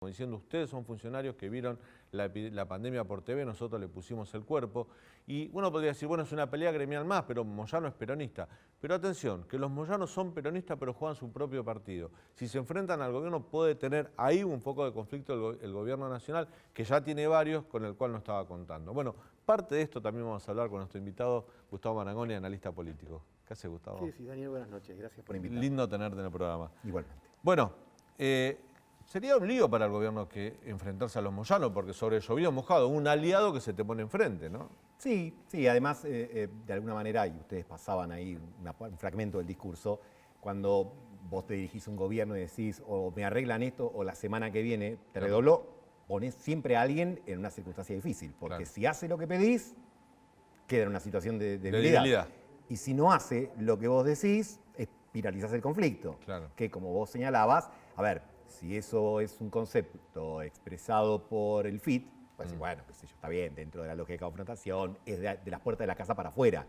Como diciendo, ustedes son funcionarios que vieron la pandemia por TV, nosotros le pusimos el cuerpo. Y uno podría decir, bueno, es una pelea gremial más, pero Moyano es peronista. Pero atención, que los moyanos son peronistas, pero juegan su propio partido. Si se enfrentan al gobierno, puede tener ahí un foco de conflicto el gobierno nacional, que ya tiene varios, con el cual no estaba contando. Bueno, parte de esto también vamos a hablar con nuestro invitado, Gustavo Marangoni, analista político. ¿Qué hace, Gustavo? Sí, Daniel, buenas noches. Gracias por invitarme. Lindo tenerte en el programa. Igualmente. Bueno, sería un lío para el gobierno que enfrentarse a los moyanos, porque sobre llovido mojado, un aliado que se te pone enfrente, ¿no? Sí, además, de alguna manera, y ustedes pasaban ahí un fragmento del discurso, cuando vos te dirigís a un gobierno y decís, o me arreglan esto, o la semana que viene te redoblo, ponés siempre a alguien en una circunstancia difícil, porque si hace lo que pedís, queda en una situación de debilidad. Y si no hace lo que vos decís, viralizás el conflicto. Claro. Que como vos señalabas, a ver, si eso es un concepto expresado por el FIT, pues bueno, qué sé yo, está bien, dentro de la lógica de confrontación, es de las puertas de la casa para afuera.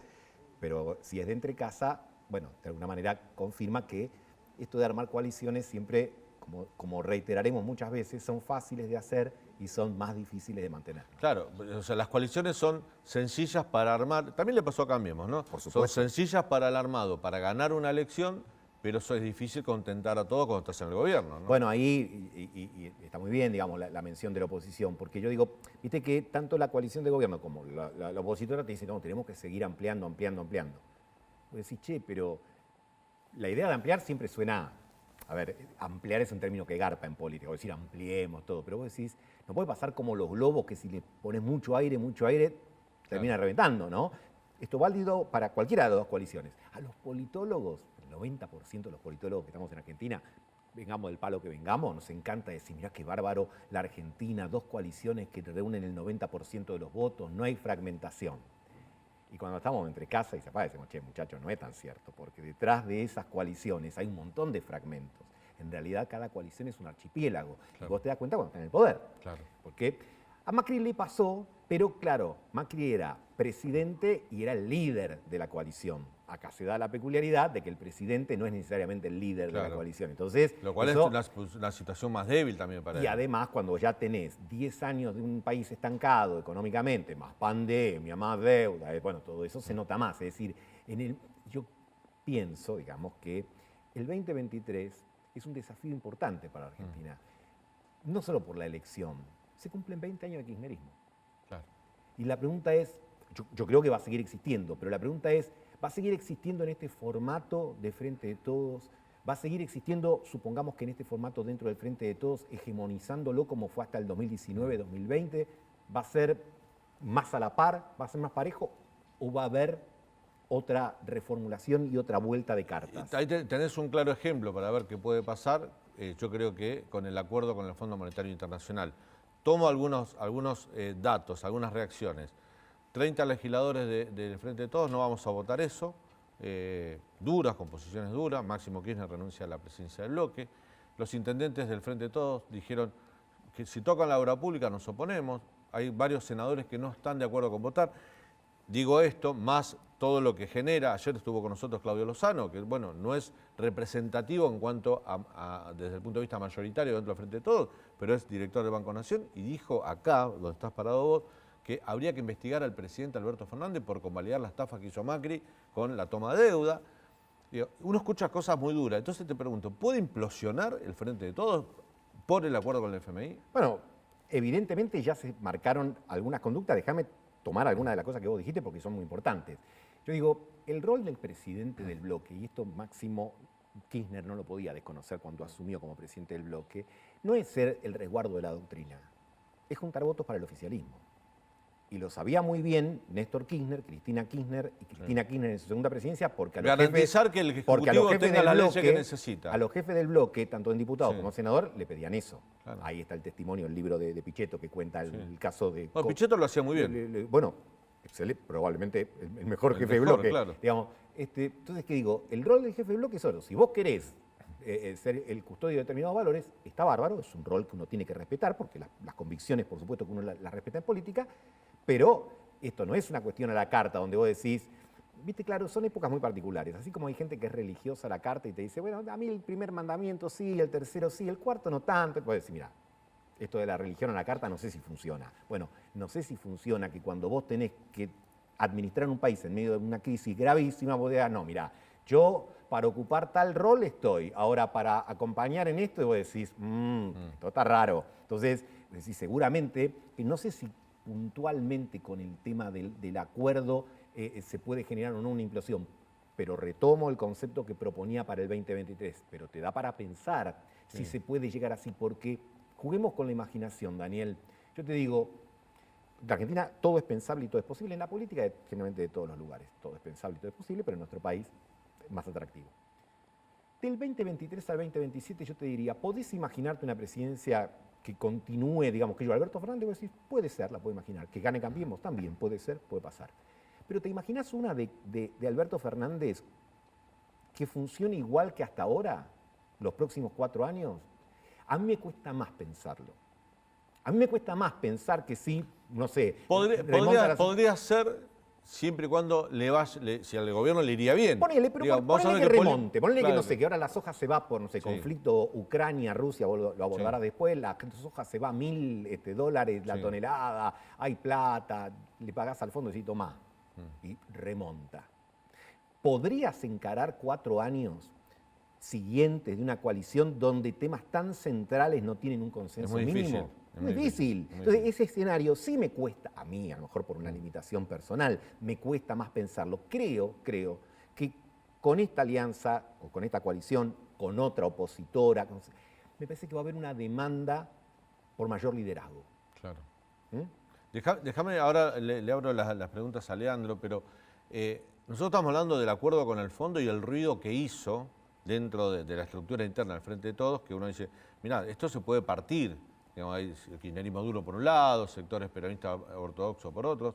Pero si es de entre casa, bueno, de alguna manera confirma que esto de armar coaliciones siempre, como reiteraremos muchas veces, son fáciles de hacer y son más difíciles de mantener. Claro, o sea, las coaliciones son sencillas para armar, también le pasó a Cambiemos, ¿no? Por supuesto. Son sencillas para el armado, para ganar una elección, pero eso es difícil contentar a todos cuando estás en el gobierno, ¿no? Bueno, ahí y está muy bien, digamos, la mención de la oposición, porque yo digo, viste que tanto la coalición de gobierno como la opositora te dicen, no, tenemos que seguir ampliando. Vos decís, che, pero la idea de ampliar siempre suena, a ver, ampliar es un término que garpa en política, es decir, ampliemos todo, pero vos decís, no puede pasar como los globos que si le pones mucho aire, termina reventando, ¿no? Esto es válido para cualquiera de las dos coaliciones. A los politólogos, el 90% de los politólogos que estamos en Argentina, vengamos del palo que vengamos, nos encanta decir, mirá qué bárbaro la Argentina, dos coaliciones que reúnen el 90% de los votos, no hay fragmentación. Y cuando estamos entre casa y zapatos decimos, che, muchachos, no es tan cierto, porque detrás de esas coaliciones hay un montón de fragmentos. En realidad cada coalición es un archipiélago. Claro. Y vos te das cuenta cuando está en el poder. Claro. Porque a Macri le pasó, pero claro, Macri era presidente y era el líder de la coalición. Acá se da la peculiaridad de que el presidente no es necesariamente el líder de la coalición. Entonces, lo cual es una situación más débil también para él. Y además, cuando ya tenés 10 años de un país estancado económicamente, más pandemia, más deuda, bueno, todo eso se nota más. Es decir, yo pienso, digamos, que el 2023 es un desafío importante para la Argentina. No solo por la elección, se cumplen 20 años de kirchnerismo. Claro. Y la pregunta es, yo creo que va a seguir existiendo, pero la pregunta es, ¿va a seguir existiendo en este formato de Frente de Todos? ¿Va a seguir existiendo, supongamos que en este formato dentro del Frente de Todos, hegemonizándolo como fue hasta el 2019-2020? ¿Va a ser más a la par? ¿Va a ser más parejo? ¿O va a haber otra reformulación y otra vuelta de cartas? Ahí tenés un claro ejemplo para ver qué puede pasar. Yo creo que con el acuerdo con el Fondo Monetario Internacional. Tomo algunos datos, algunas reacciones. 30 legisladores del Frente de Todos, no vamos a votar eso. Duras, con posiciones duras. Máximo Kirchner renuncia a la presidencia del bloque. Los intendentes del Frente de Todos dijeron que si tocan la obra pública nos oponemos. Hay varios senadores que no están de acuerdo con votar. Digo esto, más todo lo que genera. Ayer estuvo con nosotros Claudio Lozano, que bueno, no es representativo en cuanto desde el punto de vista mayoritario dentro del Frente de Todos, pero es director del Banco Nación y dijo acá, donde estás parado vos, que habría que investigar al presidente Alberto Fernández por convalidar la estafa que hizo Macri con la toma de deuda. Uno escucha cosas muy duras, entonces te pregunto, ¿puede implosionar el Frente de Todos por el acuerdo con el FMI? Bueno, evidentemente ya se marcaron algunas conductas, déjame tomar algunas de las cosas que vos dijiste porque son muy importantes. Yo digo, el rol del presidente del bloque, y esto Máximo Kirchner no lo podía desconocer cuando asumió como presidente del bloque, no es ser el resguardo de la doctrina, es juntar votos para el oficialismo. Y lo sabía muy bien Néstor Kirchner, Cristina Kirchner y Cristina Kirchner en su segunda presidencia, porque a los garantizar que el Ejecutivo tenga la ley que necesita. A los jefes del bloque, tanto en diputado como senador, le pedían eso. Claro. Ahí está el testimonio, el libro de Pichetto que cuenta el caso de... Bueno, Pichetto lo hacía muy bien. Bueno, probablemente el mejor jefe de bloque. Claro. Digamos, entonces, ¿qué digo? El rol del jefe de bloque es otro. Si vos querés ser el custodio de determinados valores, está bárbaro, es un rol que uno tiene que respetar, porque las convicciones, por supuesto, que uno las respeta en política, pero esto no es una cuestión a la carta donde vos decís, viste, claro, son épocas muy particulares. Así como hay gente que es religiosa a la carta y te dice, bueno, a mí el primer mandamiento sí, el tercero sí, el cuarto no tanto. Puedes decir, mira, esto de la religión a la carta no sé si funciona. Bueno, no sé si funciona que cuando vos tenés que administrar un país en medio de una crisis gravísima, vos digas, no, mirá, yo para ocupar tal rol estoy, ahora para acompañar en esto, y vos decís, esto está raro. Entonces, decís, seguramente, que no sé si puntualmente con el tema del acuerdo se puede generar o no una implosión, pero retomo el concepto que proponía para el 2023, pero te da para pensar si se puede llegar así, porque juguemos con la imaginación, Daniel. Yo te digo, en Argentina todo es pensable y todo es posible, en la política generalmente de todos los lugares, todo es pensable y todo es posible, pero en nuestro país es más atractivo. Del 2023 al 2027 yo te diría, ¿podés imaginarte una presidencia que continúe, digamos, que yo, Alberto Fernández, vos decís, puede ser, la puedo imaginar, que gane Cambiemos, también puede ser, puede pasar. Pero ¿te imaginas una de Alberto Fernández que funcione igual que hasta ahora, los próximos 4 años? A mí me cuesta más pensarlo. A mí me cuesta más pensar que sí, no sé... Podría ser siempre y cuando si al gobierno le iría bien. Ponele, pero ponele que remonte, ponele que no sé, que ahora la soja se va por, no sé, conflicto Ucrania-Rusia, vos lo abordarás después, la soja se va a $1.000 la tonelada, hay plata, le pagás al fondo y decís, tomá, y remonta. ¿Podrías encarar 4 años siguientes de una coalición donde temas tan centrales no tienen un consenso mínimo? Es muy difícil. Entonces, ese escenario sí me cuesta, a mí, a lo mejor por una limitación personal, me cuesta más pensarlo. Creo que con esta alianza, o con esta coalición, con otra opositora, me parece que va a haber una demanda por mayor liderazgo. Claro. Déjame, ahora le abro las preguntas a Leandro, pero nosotros estamos hablando del acuerdo con el fondo y el ruido que hizo dentro de la estructura interna del Frente de Todos, que uno dice, mirá, esto se puede partir. Digamos, hay el kirchnerismo duro por un lado, sectores peronistas ortodoxos por otros,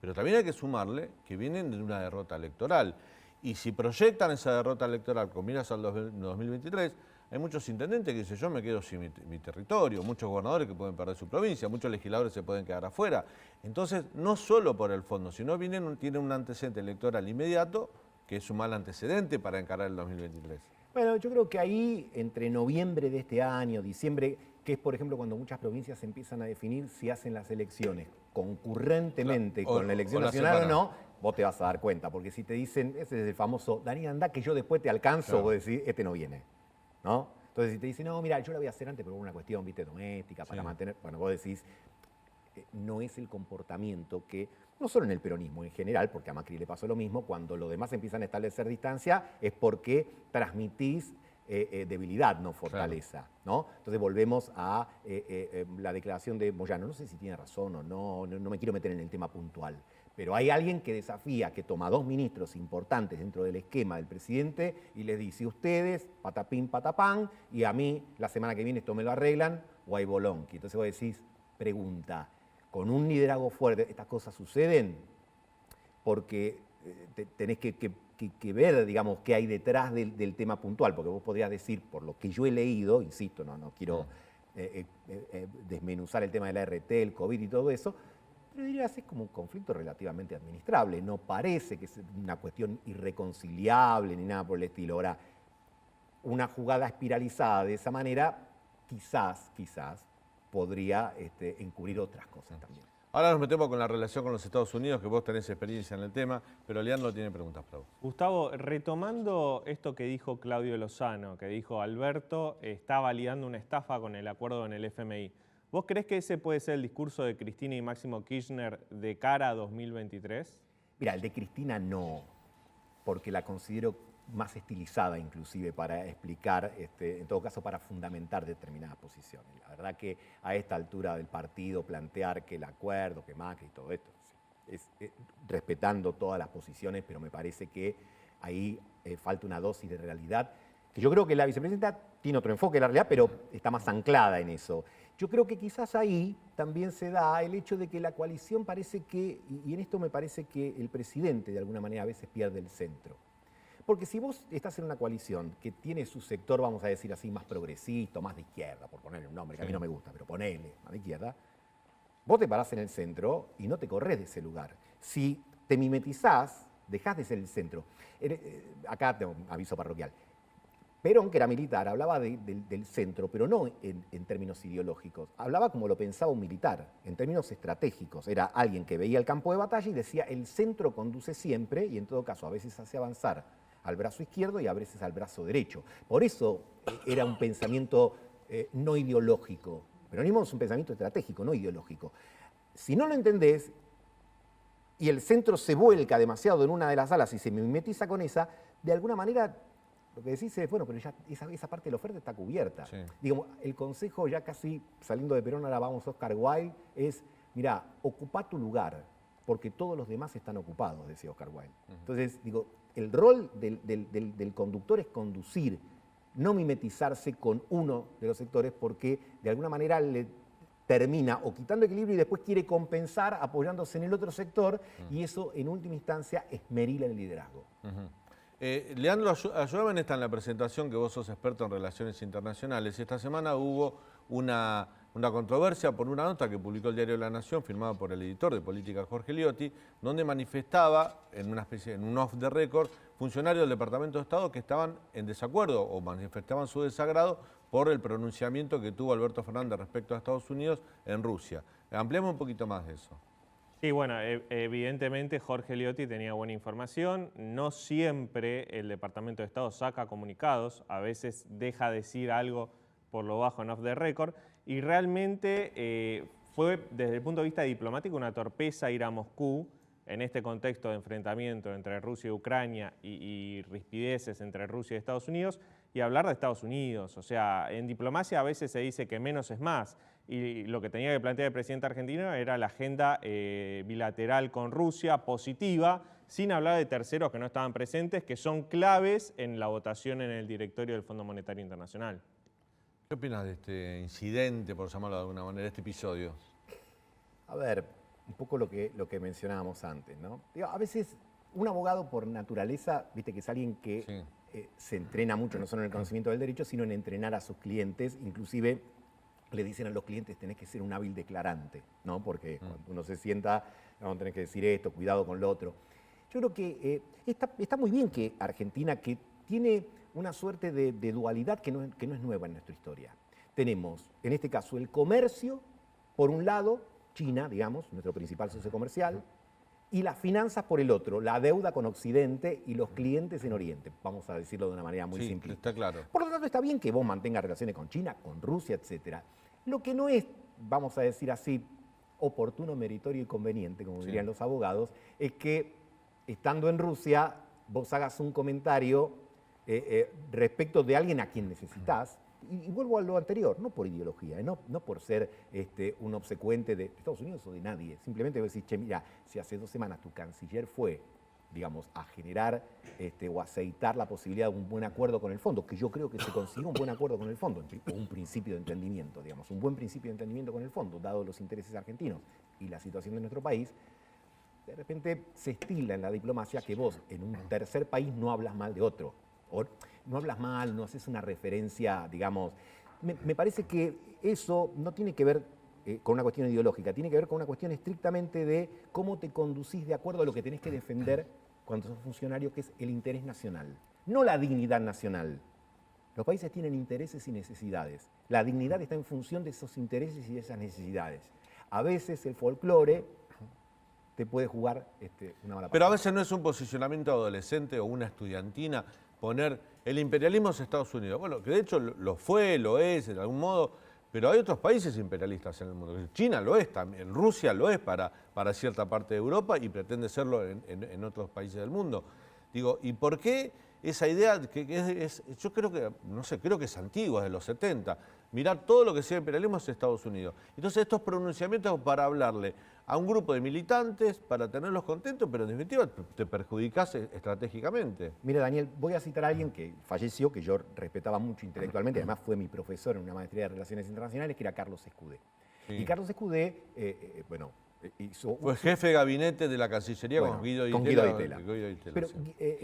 pero también hay que sumarle que vienen de una derrota electoral. Y si proyectan esa derrota electoral con miras al 2023, hay muchos intendentes que dicen, yo me quedo sin mi territorio, muchos gobernadores que pueden perder su provincia, muchos legisladores se pueden quedar afuera. Entonces, no solo por el fondo, sino tienen un antecedente electoral inmediato, que es un mal antecedente para encarar el 2023. Bueno, yo creo que ahí, entre noviembre de este año, diciembre, que es, por ejemplo, cuando muchas provincias empiezan a definir si hacen las elecciones concurrentemente con la elección nacional o no, vos te vas a dar cuenta, porque si te dicen, ese es el famoso, Daniel, anda que yo después te alcanzo, vos decís, este no viene, ¿no? Entonces, si te dicen, no, mira, yo la voy a hacer antes, pero por una cuestión, viste, doméstica, para mantener, bueno, vos decís, no es el comportamiento que, no solo en el peronismo en general, porque a Macri le pasó lo mismo, cuando los demás empiezan a establecer distancia, es porque transmitís debilidad, no fortaleza, ¿no? Entonces volvemos a la declaración de Moyano. No sé si tiene razón o no me quiero meter en el tema puntual, pero hay alguien que desafía, que toma 2 ministros importantes dentro del esquema del presidente y les dice, ustedes, patapín, patapán, y a mí la semana que viene esto me lo arreglan, o hay bolonqui. Entonces vos decís, pregunta, con un liderazgo fuerte, ¿estas cosas suceden? Porque tenés que ver, digamos, qué hay detrás del tema puntual, porque vos podrías decir, por lo que yo he leído, insisto, no quiero desmenuzar el tema de la RT, el COVID y todo eso, pero dirías, es como un conflicto relativamente administrable, no parece que sea una cuestión irreconciliable ni nada por el estilo. Ahora, una jugada espiralizada de esa manera, quizás podría encubrir otras cosas también. Ahora nos metemos con la relación con los Estados Unidos, que vos tenés experiencia en el tema, pero Leandro tiene preguntas para vos. Gustavo, retomando esto que dijo Claudio Lozano, que dijo Alberto está validando una estafa con el acuerdo en el FMI. ¿Vos creés que ese puede ser el discurso de Cristina y Máximo Kirchner de cara a 2023? Mira, el de Cristina no, porque la considero más estilizada inclusive para explicar, en todo caso para fundamentar determinadas posiciones. La verdad que a esta altura del partido plantear que el acuerdo, que Macri y todo esto, es respetando todas las posiciones, pero me parece que ahí falta una dosis de realidad, que yo creo que la vicepresidenta tiene otro enfoque de la realidad, pero está más anclada en eso. Yo creo que quizás ahí también se da el hecho de que la coalición parece que, y en esto me parece que el presidente de alguna manera a veces pierde el centro. Porque si vos estás en una coalición que tiene su sector, vamos a decir así, más progresista, más de izquierda, por ponerle un nombre que a mí no me gusta, pero ponele, más de izquierda, vos te parás en el centro y no te corres de ese lugar. Si te mimetizás, dejás de ser el centro. Acá tengo un aviso parroquial. Perón, que era militar, hablaba del centro, pero no en términos ideológicos. Hablaba como lo pensaba un militar, en términos estratégicos. Era alguien que veía el campo de batalla y decía, el centro conduce siempre, y en todo caso a veces hace avanzar al brazo izquierdo y a veces al brazo derecho. Por eso era un pensamiento no ideológico. El peronismo es un pensamiento estratégico, no ideológico. Si no lo entendés, y el centro se vuelca demasiado en una de las alas y se mimetiza con esa, de alguna manera lo que decís es, bueno, pero ya esa parte de la oferta está cubierta. Sí. Digamos, el consejo ya casi saliendo de Perón, ahora vamos a Oscar Wilde, es, mirá, ocupá tu lugar, porque todos los demás están ocupados, decía Oscar Wilde. Entonces, digo, el rol del conductor es conducir, no mimetizarse con uno de los sectores, porque de alguna manera le termina o quitando equilibrio y después quiere compensar apoyándose en el otro sector, y eso en última instancia esmerila el liderazgo. Leandro, ayúdame en esta en la presentación, que vos sos experto en relaciones internacionales. Esta semana hubo una controversia por una nota que publicó el diario La Nación, firmada por el editor de política Jorge Liotti, donde manifestaba, en un off the record, funcionarios del Departamento de Estado que estaban en desacuerdo o manifestaban su desagrado por el pronunciamiento que tuvo Alberto Fernández respecto a Estados Unidos en Rusia. Ampliamos un poquito más de eso. Sí, bueno, evidentemente Jorge Liotti tenía buena información. No siempre el Departamento de Estado saca comunicados, a veces deja decir algo por lo bajo en off the record, y realmente fue desde el punto de vista diplomático una torpeza ir a Moscú en este contexto de enfrentamiento entre Rusia y Ucrania y rispideces entre Rusia y Estados Unidos, y hablar de Estados Unidos. O sea, en diplomacia a veces se dice que menos es más, y lo que tenía que plantear el presidente argentino era la agenda bilateral con Rusia, positiva, sin hablar de terceros que no estaban presentes, que son claves en la votación en el directorio del Fondo Monetario Internacional. ¿Qué opinas de este incidente, por llamarlo de alguna manera, este episodio? A ver, un poco lo que mencionábamos antes, ¿no? Digo, a veces un abogado por naturaleza, viste que es alguien que se entrena mucho, no solo en el conocimiento del derecho, sino en entrenar a sus clientes, inclusive le dicen a los clientes, tenés que ser un hábil declarante, ¿no? Porque cuando uno se sienta, no, tenés que decir esto, cuidado con lo otro. Yo creo que está muy bien que Argentina, que tiene una suerte de dualidad que no es nueva en nuestra historia. Tenemos, en este caso, el comercio, por un lado, China, digamos, nuestro principal socio comercial, y las finanzas por el otro, la deuda con Occidente y los clientes en Oriente, vamos a decirlo de una manera muy simple. Está claro. Por lo tanto, está bien que vos mantengas relaciones con China, con Rusia, etc. Lo que no es, vamos a decir así, oportuno, meritorio y conveniente, como dirían los abogados, es que estando en Rusia vos hagas un comentario respecto de alguien a quien necesitas. Y vuelvo a lo anterior, no por ideología, no por ser un obsecuente de Estados Unidos o de nadie. Simplemente decís, che, mira, si hace 2 semanas tu canciller fue, digamos, a generar o aceitar la posibilidad de un buen acuerdo con el fondo, que yo creo que se consiguió un buen acuerdo con el fondo, o un principio de entendimiento, digamos, un buen principio de entendimiento con el fondo, dado los intereses argentinos y la situación de nuestro país. De repente se estila en la diplomacia que vos en un tercer país no hablas mal de otro. O no hablas mal, no haces una referencia, digamos. Me parece que eso no tiene que ver con una cuestión ideológica, tiene que ver con una cuestión estrictamente de cómo te conducís de acuerdo a lo que tenés que defender cuando sos funcionario, que es el interés nacional, no la dignidad nacional. Los países tienen intereses y necesidades. La dignidad está en función de esos intereses y de esas necesidades. A veces el folclore te puede jugar una mala pasada. Pero a veces no es un posicionamiento adolescente o una estudiantina poner el imperialismo es Estados Unidos. Bueno, que de hecho lo fue, lo es, de algún modo, pero hay otros países imperialistas en el mundo. China lo es también, Rusia lo es para cierta parte de Europa y pretende serlo en otros países del mundo. Digo, ¿y por qué esa idea yo creo que, no sé, creo que es antigua, de los 70, mirar todo lo que sea imperialismo es Estados Unidos? Entonces estos pronunciamientos para hablarle a un grupo de militantes, para tenerlos contentos, pero en definitiva te perjudicás estratégicamente. Mira, Daniel, voy a citar a alguien que falleció, que yo respetaba mucho intelectualmente, además fue mi profesor en una maestría de Relaciones Internacionales, que era Carlos Escudé. Sí. Y Carlos Escudé, bueno, Fue jefe de gabinete de la Cancillería Bueno, con Guido Di con Tella. Guido Di Tella. Pero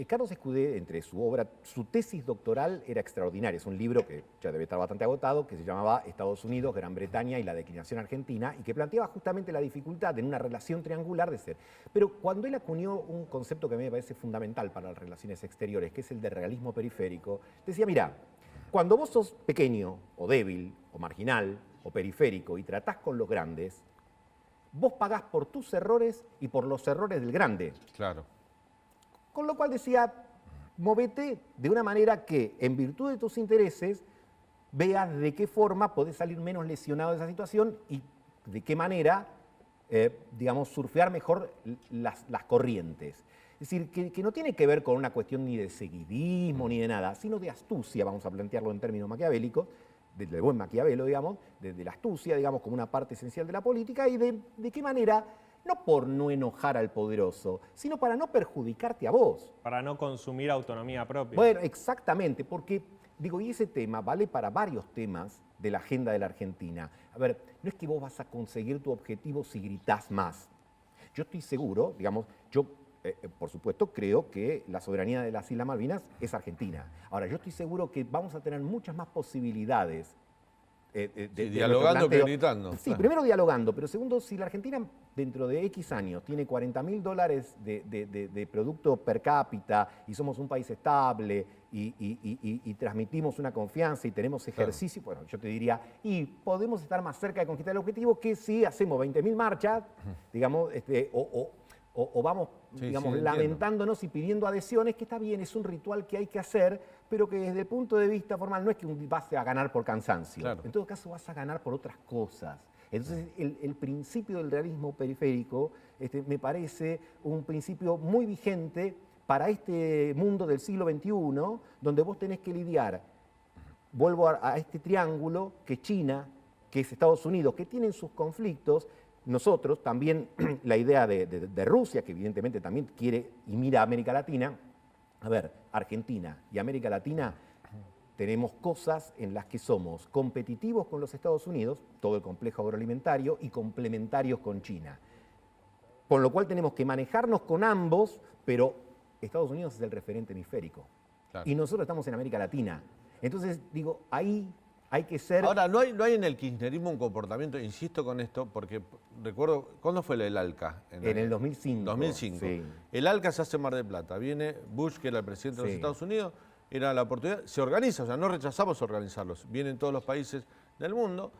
Carlos Escudé, entre su obra, su tesis doctoral era extraordinaria. Es un libro que ya debe estar bastante agotado, que se llamaba Estados Unidos, Gran Bretaña y la declinación argentina, y que planteaba justamente la dificultad en una relación triangular de ser. Pero cuando él acuñó un concepto que a mí me parece fundamental para las relaciones exteriores, que es el de realismo periférico, decía, mira, cuando vos sos pequeño, o débil, o marginal, o periférico, y tratás con los grandes, vos pagás por tus errores y por los errores del grande. Claro. Con lo cual decía, movete de una manera que, en virtud de tus intereses, veas de qué forma podés salir menos lesionado de esa situación y de qué manera, digamos, surfear mejor las corrientes. Es decir, que no tiene que ver con una cuestión ni de seguidismo ni de nada, sino de astucia, vamos a plantearlo en términos maquiavélicos, del buen Maquiavelo, digamos, de la astucia, digamos, como una parte esencial de la política, y de qué manera, no por no enojar al poderoso, sino para no perjudicarte a vos. Para no consumir autonomía propia. Bueno, exactamente, porque, digo, y ese tema vale para varios temas de la agenda de la Argentina. A ver, no es que vos vas a conseguir tu objetivo si gritás más. Yo estoy seguro, digamos, por supuesto, creo que la soberanía de las Islas Malvinas es argentina. Ahora, yo estoy seguro que vamos a tener muchas más posibilidades dialogando que gritando. Sí, primero dialogando, pero segundo, si la Argentina dentro de X años tiene $40.000 de producto per cápita y somos un país estable y transmitimos una confianza y tenemos ejercicio, bueno, yo te diría, y podemos estar más cerca de conquistar el objetivo que si hacemos 20.000 marchas, digamos, o vamos, digamos, lamentándonos y pidiendo adhesiones, que está bien, es un ritual que hay que hacer, pero que desde el punto de vista formal no es que vas a ganar por cansancio. Claro. En todo caso vas a ganar por otras cosas. Entonces el principio del realismo periférico me parece un principio muy vigente para este mundo del siglo XXI, donde vos tenés que lidiar, vuelvo a este triángulo, que es China, que es Estados Unidos, que tienen sus conflictos. Nosotros también, la idea de Rusia, que evidentemente también quiere y mira a América Latina. A ver, Argentina y América Latina tenemos cosas en las que somos competitivos con los Estados Unidos, todo el complejo agroalimentario, y complementarios con China. Con lo cual tenemos que manejarnos con ambos, pero Estados Unidos es el referente hemisférico. Claro. Y nosotros estamos en América Latina. Entonces, digo, ahí hay que ser... Ahora, ¿no hay en el kirchnerismo un comportamiento, insisto con esto, porque recuerdo, ¿cuándo fue el ALCA? En el 2005. 2005. Sí. El ALCA se hace en Mar del Plata. Viene Bush, que era el presidente de los Estados Unidos, era la oportunidad, se organiza, o sea, no rechazamos organizarlos. Vienen todos los países del mundo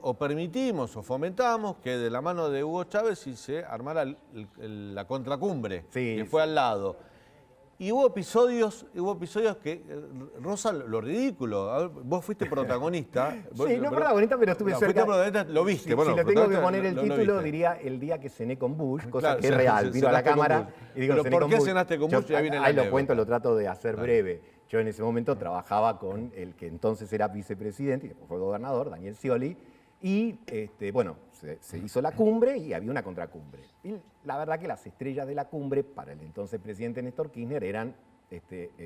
o permitimos o fomentamos que de la mano de Hugo Chávez se armara la contracumbre, que fue al lado. Y hubo episodios que rozan lo ridículo. A ver, vos fuiste protagonista. Sí, no protagonista, pero estuve cerca. Lo viste. Si, bueno, si le tengo que poner el lo título, viste. diría el día que cené con Bush, cosa Claro, que es real. Miro a la cámara y digo, ¿Pero cené por con qué Bush. cenaste con Bush? Ya viene la ahí lo anécdota. cuento, lo trato de hacer breve. Yo en ese momento trabajaba con el que entonces era vicepresidente y después fue gobernador, Daniel Scioli, y bueno, se hizo la cumbre y había una contracumbre. Y la verdad que las estrellas de la cumbre para el entonces presidente Néstor Kirchner eran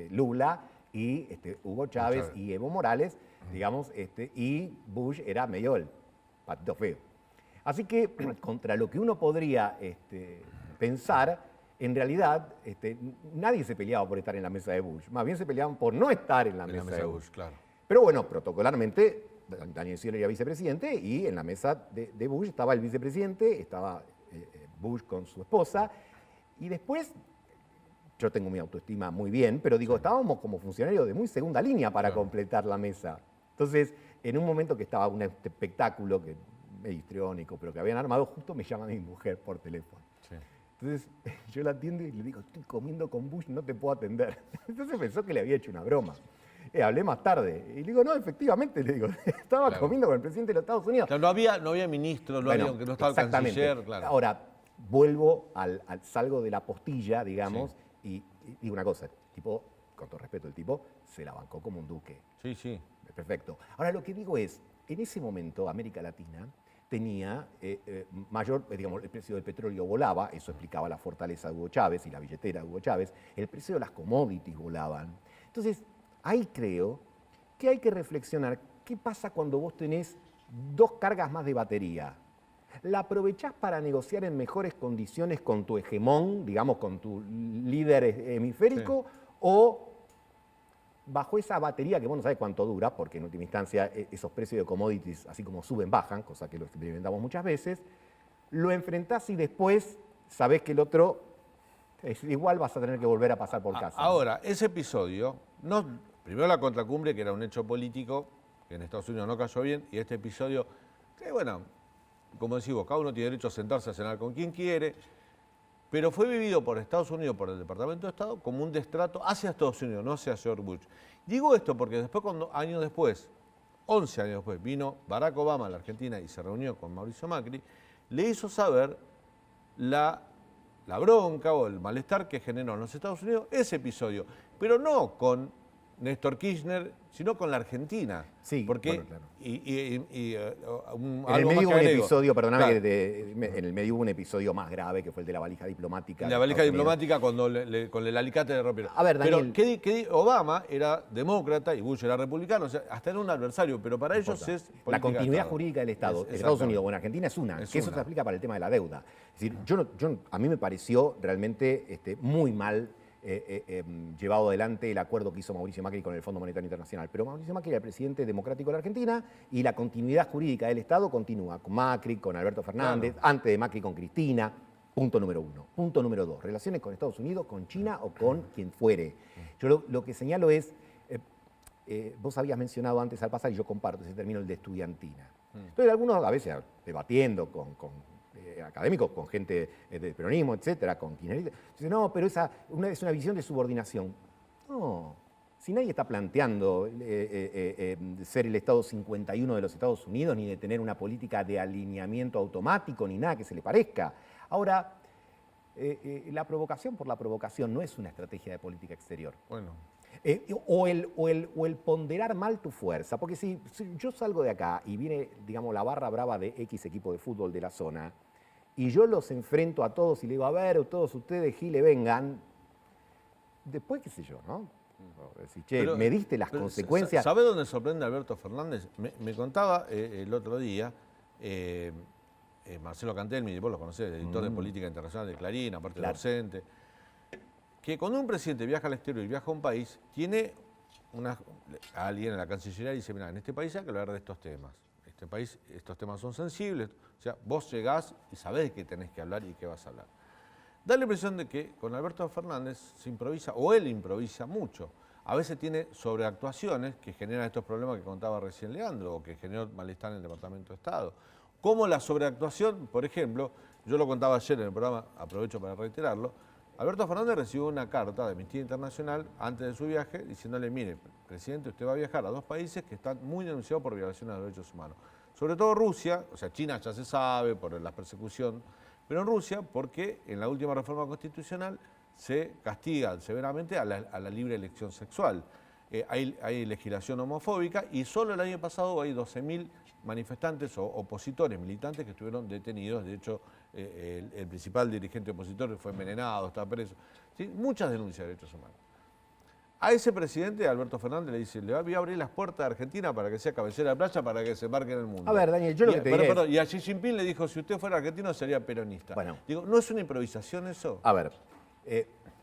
Lula y Hugo Chávez y Evo Morales, digamos, y Bush era medio el patito feo. Así que, contra lo que uno podría pensar, en realidad nadie se peleaba por estar en la mesa de Bush, más bien se peleaban por no estar en la mesa de Bush. Claro. Pero bueno, protocolarmente, Daniel Scioli era vicepresidente y en la mesa de Bush estaba el vicepresidente, estaba Bush con su esposa, y después... Yo tengo mi autoestima muy bien, pero digo, estábamos como funcionarios de muy segunda línea para completar la mesa. Entonces, en un momento que estaba un espectáculo que medio histriónico, pero que habían armado, justo me llama mi mujer por teléfono. Sí. Entonces, yo la atiendo y le digo, estoy comiendo con Bush, no te puedo atender. Entonces pensó que le había hecho una broma. Hablé más tarde. Y le digo, no, efectivamente, le digo, estaba comiendo con el presidente de los Estados Unidos. Claro, no había ministro, aunque no estaba el canciller. Claro. Ahora, vuelvo salgo de la postilla, digamos, y digo una cosa, el tipo, con todo respeto, el tipo se la bancó como un duque. Sí, sí. Perfecto. Ahora, lo que digo es, en ese momento América Latina tenía mayor, digamos, el precio del petróleo volaba, eso explicaba la fortaleza de Hugo Chávez y la billetera de Hugo Chávez, el precio de las commodities volaban. Entonces, ahí creo que hay que reflexionar, ¿qué pasa cuando vos tenés 2 cargas más de batería? ¿La aprovechás para negociar en mejores condiciones con tu hegemón, digamos, con tu líder hemisférico, o bajo esa batería que vos no sabés cuánto dura, porque en última instancia esos precios de commodities, así como suben, bajan, cosa que lo experimentamos muchas veces, lo enfrentás y después sabés que el otro igual vas a tener que volver a pasar por casa? Ahora, ese episodio, primero la contracumbre, que era un hecho político, que en Estados Unidos no cayó bien, y este episodio, que bueno, como decís vos, cada uno tiene derecho a sentarse a cenar con quien quiere, pero fue vivido por Estados Unidos, por el Departamento de Estado, como un destrato hacia Estados Unidos, no hacia George Bush. Digo esto porque después, años después, 11 años después, vino Barack Obama a la Argentina y se reunió con Mauricio Macri, le hizo saber la bronca o el malestar que generó en los Estados Unidos ese episodio, pero no con Néstor Kirchner, sino con la Argentina. Sí, porque bueno, claro. En el medio hubo un episodio, perdóname, claro, en el medio hubo un episodio más grave, que fue el de la valija diplomática. La valija diplomática cuando con el alicate de rompieron. A ver, Daniel. Pero Obama era demócrata y Bush era republicano, o sea, hasta era un adversario, pero para ellos es la continuidad jurídica del Estado. En Estados Unidos o en Argentina es una, que eso se aplica para el tema de la deuda. Es decir, a mí me pareció realmente muy mal llevado adelante el acuerdo que hizo Mauricio Macri con el Fondo Monetario Internacional. Pero Mauricio Macri era el presidente democrático de la Argentina y la continuidad jurídica del Estado continúa con Macri, con Alberto Fernández, claro, antes de Macri con Cristina. Punto número 1. Punto número 2. Relaciones con Estados Unidos, con China o con quien fuere. Yo lo que señalo es, vos habías mencionado antes al pasar, y yo comparto ese término, el de estudiantina. Entonces algunos a veces debatiendo con académicos, con gente del peronismo, etcétera, con kirchneristas, dicen, no, pero es una visión de subordinación. No, si nadie está planteando ser el Estado 51 de los Estados Unidos, ni de tener una política de alineamiento automático, ni nada que se le parezca. Ahora, la provocación por la provocación no es una estrategia de política exterior. Bueno. O el ponderar mal tu fuerza, porque si yo salgo de acá y viene, digamos, la barra brava de X equipo de fútbol de la zona, y yo los enfrento a todos y le digo, a ver, todos ustedes, Gile, vengan, después qué sé yo, ¿no? Decir, che, me diste las consecuencias. ¿Sabe dónde sorprende Alberto Fernández? Me contaba el otro día, Marcelo Cantelmi, vos lo conocés, editor de Política Internacional de Clarín, aparte claro, docente, que cuando un presidente viaja al exterior y viaja a un país, tiene alguien en la Cancillería y dice, mira, en este país hay que hablar de estos temas. Este país, estos temas son sensibles. O sea, vos llegás y sabés de qué tenés que hablar y qué vas a hablar. Da la impresión de que con Alberto Fernández se improvisa, o él improvisa mucho. A veces tiene sobreactuaciones que generan estos problemas que contaba recién Leandro, o que generó malestar en el Departamento de Estado. Como la sobreactuación, por ejemplo, yo lo contaba ayer en el programa, aprovecho para reiterarlo, Alberto Fernández recibió una carta de Amnistía Internacional antes de su viaje diciéndole, mire, presidente, usted va a viajar a 2 países que están muy denunciados por violaciones de derechos humanos. Sobre todo Rusia, o sea, China ya se sabe por la persecución, pero en Rusia porque en la última reforma constitucional se castiga severamente a la libre elección sexual. Hay legislación homofóbica y solo el año pasado hay 12.000 manifestantes o opositores, militantes que estuvieron detenidos. De hecho, el principal dirigente opositor fue envenenado, está preso. ¿Sí? Muchas denuncias de derechos humanos. A ese presidente, Alberto Fernández, le dice, le voy a abrir las puertas de Argentina para que sea cabecera de playa, para que se embarque en el mundo. A ver, Daniel, yo lo que te digo y a Xi Jinping le dijo, si usted fuera argentino sería peronista. Bueno, digo, ¿no es una improvisación eso? A ver,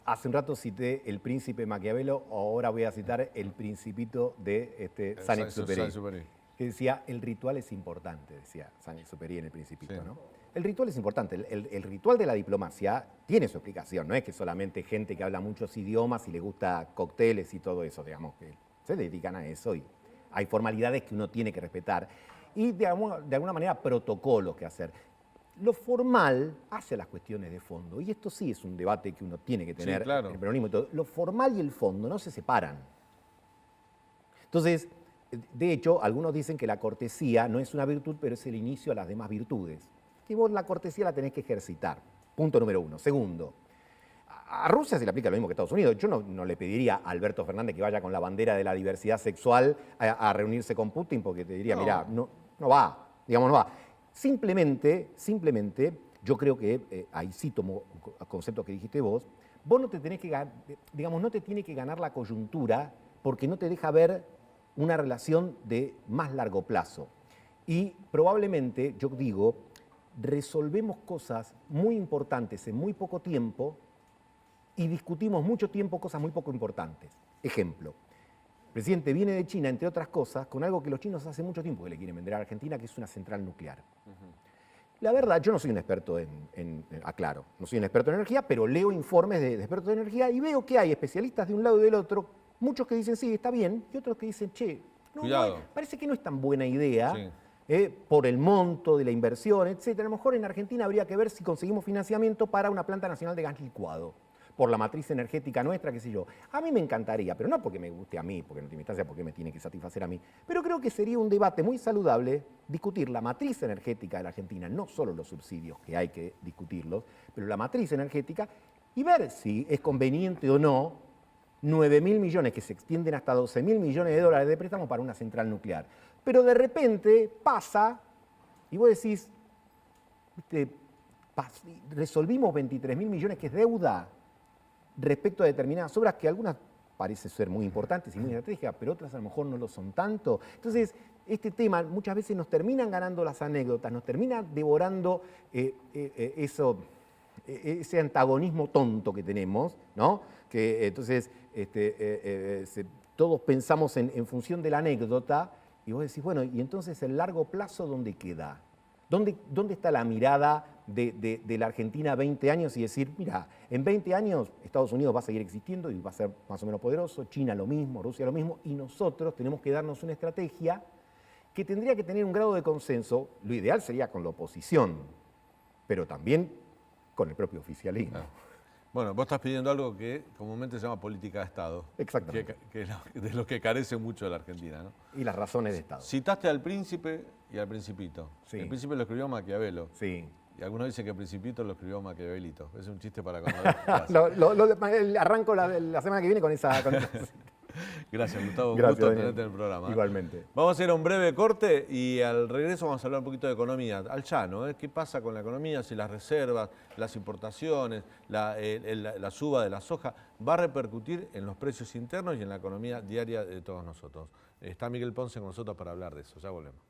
hace un rato cité El Príncipe Maquiavelo, ahora voy a citar El Principito de Saint-Exupéry, que decía, el ritual es importante, decía Saint-Exupéry en El Principito, sí, ¿no? El ritual es importante, el ritual de la diplomacia tiene su explicación, no es que solamente gente que habla muchos idiomas y le gusta cócteles y todo eso, digamos, que se dedican a eso y hay formalidades que uno tiene que respetar y de alguna manera protocolos que hacer. Lo formal hace las cuestiones de fondo, y esto sí es un debate que uno tiene que tener, sí, claro, en el peronismo y todo. Lo formal y el fondo no se separan. Entonces, de hecho, algunos dicen que la cortesía no es una virtud, pero es el inicio a las demás virtudes. Y vos la cortesía la tenés que ejercitar. Punto número 1. Segundo, a Rusia se le aplica lo mismo que a Estados Unidos. Yo no le pediría a Alberto Fernández que vaya con la bandera de la diversidad sexual a reunirse con Putin, porque te diría, mirá, no va, digamos, no va. Simplemente, yo creo que, ahí sí tomo conceptos que dijiste vos no te tenés que, digamos, no te tiene que ganar la coyuntura porque no te deja ver una relación de más largo plazo. Y probablemente, yo digo, resolvemos cosas muy importantes en muy poco tiempo y discutimos mucho tiempo cosas muy poco importantes. Ejemplo, el presidente viene de China, entre otras cosas, con algo que los chinos hace mucho tiempo que le quieren vender a Argentina, que es una central nuclear. La verdad, yo no soy un experto aclaro, no soy un experto en energía, pero leo informes de expertos en energía y veo que hay especialistas de un lado y del otro, muchos que dicen sí, está bien, y otros que dicen, che, no, parece que no es tan buena idea. Sí. Por el monto de la inversión, etc. A lo mejor en Argentina habría que ver si conseguimos financiamiento para una planta nacional de gas licuado, por la matriz energética nuestra, qué sé yo. A mí me encantaría, pero no porque me guste a mí, porque en última instancia porque me tiene que satisfacer a mí, pero creo que sería un debate muy saludable discutir la matriz energética de la Argentina, no solo los subsidios, que hay que discutirlos, pero la matriz energética, y ver si es conveniente o no 9.000 millones que se extienden hasta 12.000 millones de dólares de préstamo para una central nuclear. Pero de repente pasa, y vos decís, resolvimos 23.000 millones, que es deuda, respecto a determinadas obras que algunas parecen ser muy importantes y muy estratégicas, pero otras a lo mejor no lo son tanto. Entonces, este tema muchas veces nos terminan ganando las anécdotas, nos termina devorando ese antagonismo tonto que tenemos, ¿no? Que entonces todos pensamos en función de la anécdota. Y vos decís, bueno, ¿y entonces el largo plazo dónde queda? ¿Dónde está la mirada de la Argentina a 20 años y decir, mira, en 20 años Estados Unidos va a seguir existiendo y va a ser más o menos poderoso, China lo mismo, Rusia lo mismo, y nosotros tenemos que darnos una estrategia que tendría que tener un grado de consenso, lo ideal sería con la oposición, pero también con el propio oficialismo. Bueno, vos estás pidiendo algo que comúnmente se llama política de Estado. Exactamente. Que de lo que carece mucho de la Argentina, ¿no? Y las razones de Estado. Citaste al Príncipe y al Principito. Sí. El Príncipe lo escribió Maquiavelo. Sí. Y algunos dicen que el Principito lo escribió Maquiavelito. Es un chiste para arranco la semana que viene con esa... Gracias, Gustavo. Un Gracias, gusto Daniel. tenerte en el programa. Igualmente. Vamos a hacer un breve corte y al regreso vamos a hablar un poquito de economía, al llano. ¿Qué pasa con la economía? Si las reservas, las importaciones, la suba de la soja va a repercutir en los precios internos y en la economía diaria de todos nosotros. Está Miguel Ponce con nosotros para hablar de eso. Ya volvemos.